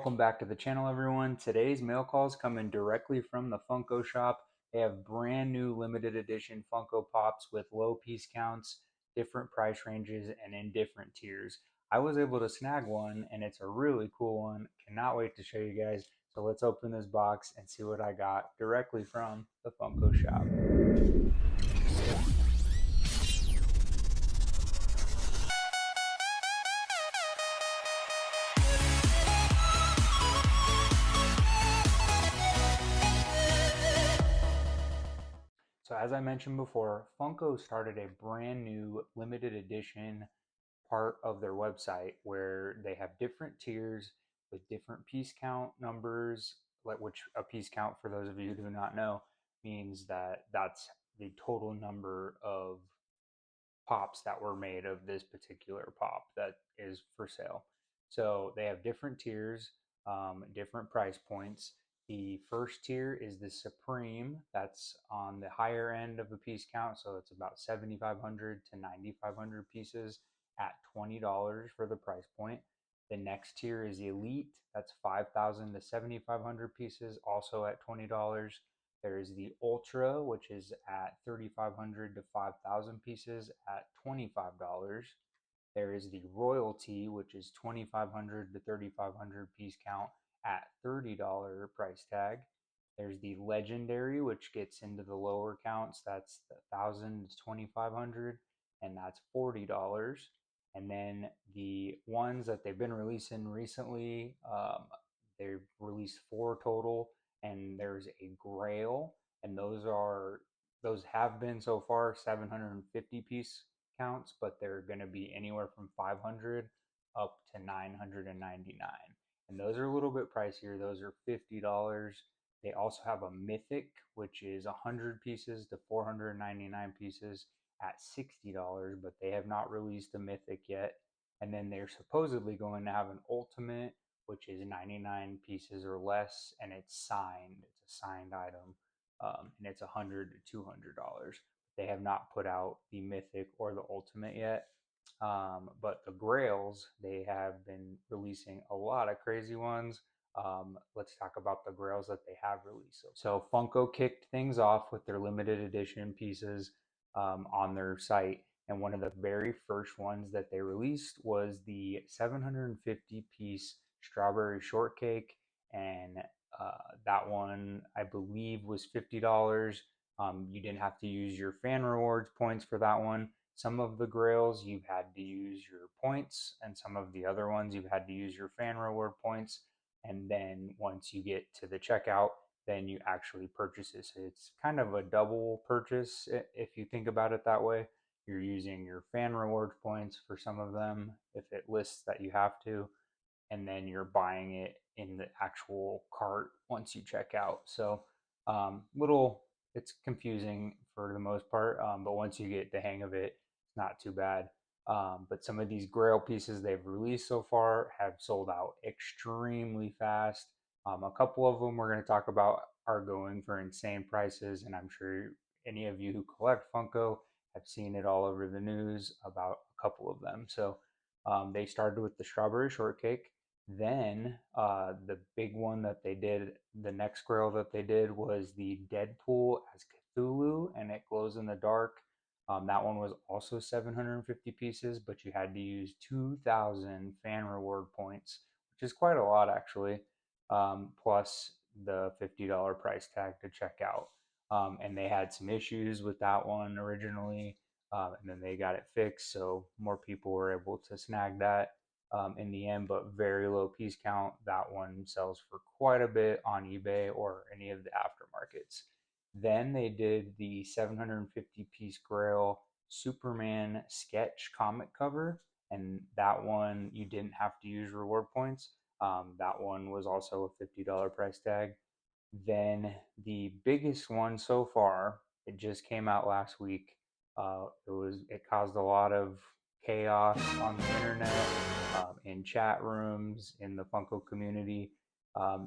Welcome back to the channel, everyone. Today's mail call is coming directly from the Funko shop. They have brand new limited edition Funko Pops with low piece counts, different price ranges, and in different tiers. I was able to snag one, and it's a really cool one. Cannot wait to show you guys. So let's open this box and see what I got directly from the Funko shop. So as I mentioned before, Funko started a brand new limited edition part of their website where they have different tiers with different piece count numbers, which a piece count, for those of you who do not know, means that that's the total number of pops that were made of this particular pop that is for sale. So they have different tiers, different price points. The first tier is the Supreme. That's on the higher end of the piece count. So it's about 7,500 to 9,500 pieces at $20 for the price point. The next tier is Elite. That's 5,000 to 7,500 pieces, also at $20. There is the Ultra, which is at 3,500 to 5,000 pieces at $25. There is the Royalty, which is 2,500 to 3,500 piece count at $30 price tag. There's the Legendary, which gets into the lower counts. That's 1,000 to 2,500, and that's $40. And then the ones that they've been releasing recently, they've released 4 total, and there's a Grail, and those have been so far 750 piece counts, but they're going to be anywhere from 500 up to 999, and those are a little bit pricier. Those are $50. They also have a Mythic, which is 100 pieces to 499 pieces at $60, but they have not released a Mythic yet. And then they're supposedly going to have an Ultimate, which is 99 pieces or less, and it's signed. It's a signed item, and it's $100 to $200. They have not put out the Mythic or the Ultimate yet. But the Grails, they have been releasing a lot of crazy ones. Let's talk about the Grails that they have released. So Funko kicked things off with their limited edition pieces on their site. And one of the very first ones that they released was the 750 piece strawberry shortcake. And that one, I believe, was $50. You didn't have to use your Fan Rewards points for that one. Some of the Grails you've had to use your points, and some of the other ones you've had to use your Fan Reward points. And then once you get to the checkout, then you actually purchase it. So it's kind of a double purchase if you think about it that way. You're using your Fan Rewards points for some of them if it lists that you have to, and then you're buying it in the actual cart once you check out. So it's confusing for the most part, but once you get the hang of it, it's not too bad. But some of these Grail pieces they've released so far have sold out extremely fast. A couple of them we're going to talk about are going for insane prices, and I'm sure any of you who collect Funko have seen it all over the news about a couple of them. So they started with the strawberry shortcake. Then the big one that they did, the next Grail that they did, was the Deadpool as Cthulhu, and it glows in the dark. That one was also 750 pieces, but you had to use 2,000 Fan Reward points, which is quite a lot actually, plus the $50 price tag to check out. And they had some issues with that one originally, and then they got it fixed, so more people were able to snag that in the end, but very low piece count. That one sells for quite a bit on eBay or any of the aftermarkets. Then they did the 750 piece Grail Superman sketch comic cover, and that one you didn't have to use reward points. That one was also a $50 price tag. Then the biggest one so far, it just came out last week. It caused a lot of chaos on the internet, in chat rooms, in the Funko community.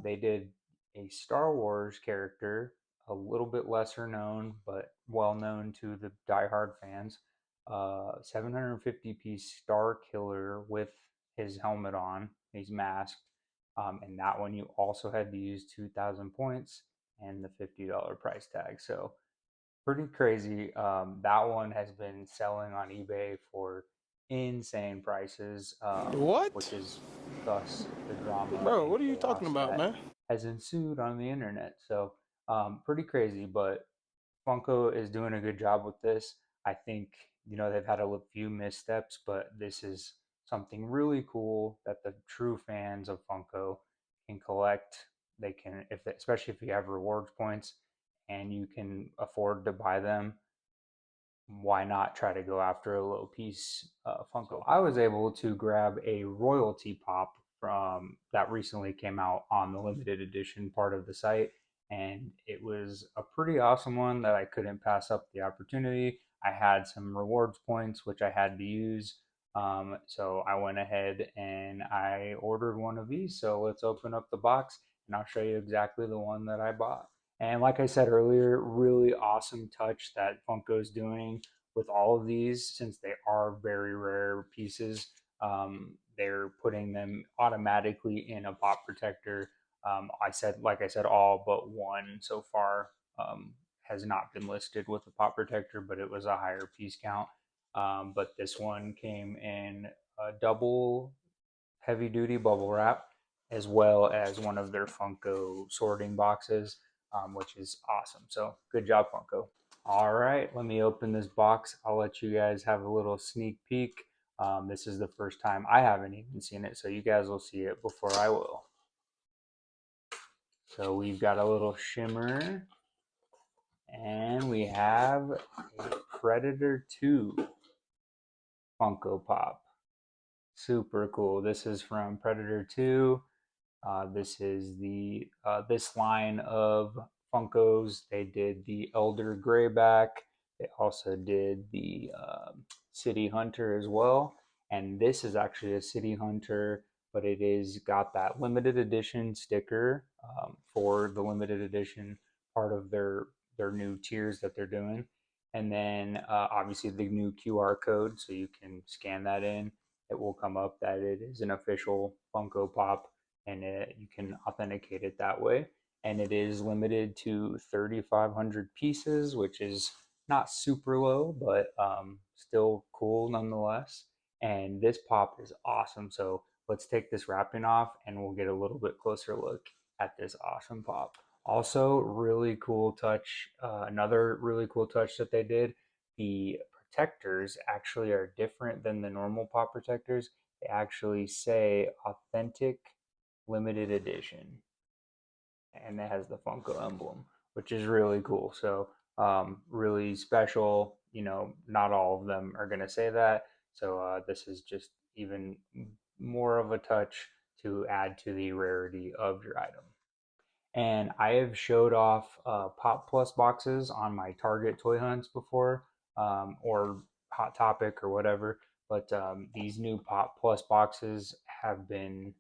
They did a Star Wars character, a little bit lesser known, but well known to the diehard fans. 750 piece Star Killer with his helmet on. He's masked. and that one you also had to use 2,000 points and the $50 price tag. So pretty crazy. That one has been selling on eBay for insane prices, which What? is thus the drama Bro, and what are you talking chaos about, that man? has ensued on the internet. So pretty crazy, but Funko is doing a good job with this. I think, they've had a few missteps, but this is something really cool that the true fans of Funko can collect. They can, especially if you have rewards points and you can afford to buy them, why not try to go after a low piece Funko? So I was able to grab a royalty pop from that recently came out on the limited edition part of the site, and it was a pretty awesome one that I couldn't pass up the opportunity. I had some rewards points which I had to use, so I went ahead and I ordered one of these. So let's open up the box and I'll show you exactly the one that I bought. And like I said earlier, really awesome touch that Funko is doing with all of these, since they are very rare pieces. They're putting them automatically in a pop protector. Like I said, all but one so far has not been listed with a pop protector, but it was a higher piece count. But this one came in a double heavy duty bubble wrap, as well as one of their Funko sorting boxes, which is awesome. So good job, Funko. All right, let me open this box. I'll let you guys have a little sneak peek. This is the first time I haven't even seen it, so you guys will see it before I will. So we've got a little shimmer, and we have a Predator 2 Funko Pop. Super cool. This is from Predator 2. This is this line of Funkos. They did the Elder Greyback. They also did the City Hunter as well. And this is actually a City Hunter, but it is got that limited edition sticker for the limited edition part of their new tiers that they're doing. And then obviously the new QR code, so you can scan that in. It will come up that it is an official Funko Pop, and you can authenticate it that way. And it is limited to 3,500 pieces, which is not super low, but still cool nonetheless. And this pop is awesome. So let's take this wrapping off and we'll get a little bit closer look at this awesome pop. Also, really cool touch. Another really cool touch that they did. The protectors actually are different than the normal pop protectors. They actually say authentic limited edition, and it has the Funko emblem, which is really cool. So really special. Not all of them are gonna say that. So this is just even more of a touch to add to the rarity of your item. And I have showed off Pop Plus boxes on my Target toy hunts before, or Hot Topic or whatever. But these new Pop Plus boxes have been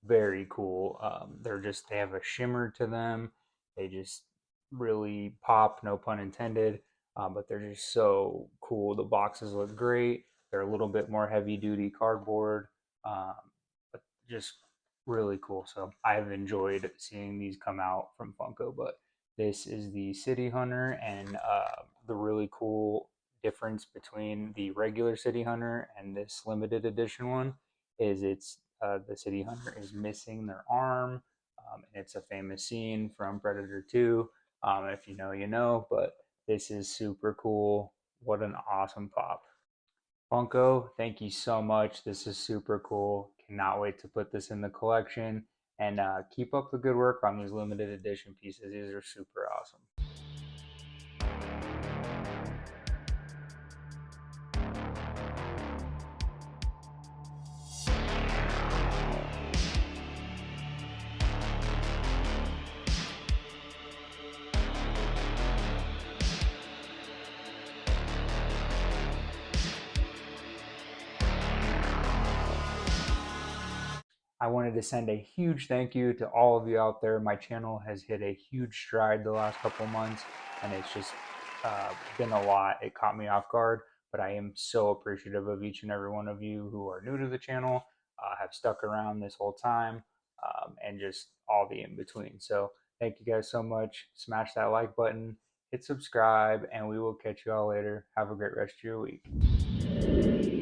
very cool. They have a shimmer to them. They just really pop, no pun intended. But they're just so cool. The boxes look great. They're a little bit more heavy duty cardboard, um, but just really cool. So I've enjoyed seeing these come out from Funko. But this is the City Hunter, and the really cool difference between the regular City Hunter and this limited edition one is the City Hunter is missing their arm. And it's a famous scene from Predator 2. If you know, you know, but this is super cool. What an awesome pop. Funko, thank you so much. This is super cool. Cannot wait to put this in the collection. And keep up the good work on these limited edition pieces. These are super awesome. I wanted to send a huge thank you to all of you out there. My channel has hit a huge stride the last couple months, and it's just been a lot. It caught me off guard, but I am so appreciative of each and every one of you who are new to the channel, have stuck around this whole time. and just all the in between. So thank you guys so much. Smash that like button, hit subscribe, and we will catch you all later. Have a great rest of your week.